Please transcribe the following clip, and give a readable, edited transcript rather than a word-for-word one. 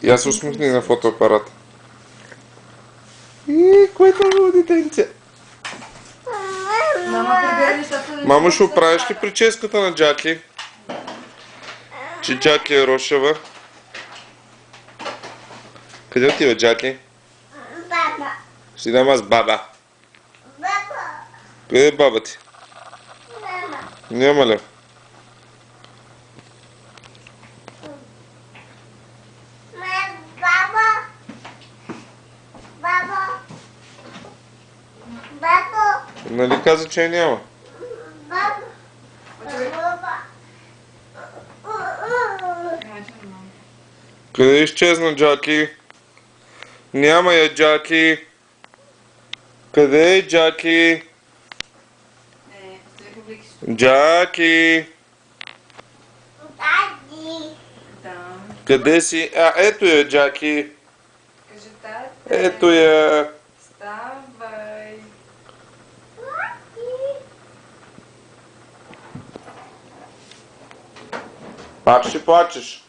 Я се усмихни на фотоапарата. Което детенце. Мама прибира нещата. Мамо, ще оправиш ли прическата на Джаки? Че Джаки е рошева. Къде отива Джаки? Баба. Ще дам аз баба. Баба. Къде е баба ти? Мама. Няма ли? Баба. Баба. Баба. Нали каза, че я няма? Баба. Баба. Къде изчезна Джаки? Няма я Джаки. Къде е Джаки? Джаки. Тади. Да. Къде си? Ето я Джаки. Кажи тате. Ето я. Ставай. Пак ще плачеш.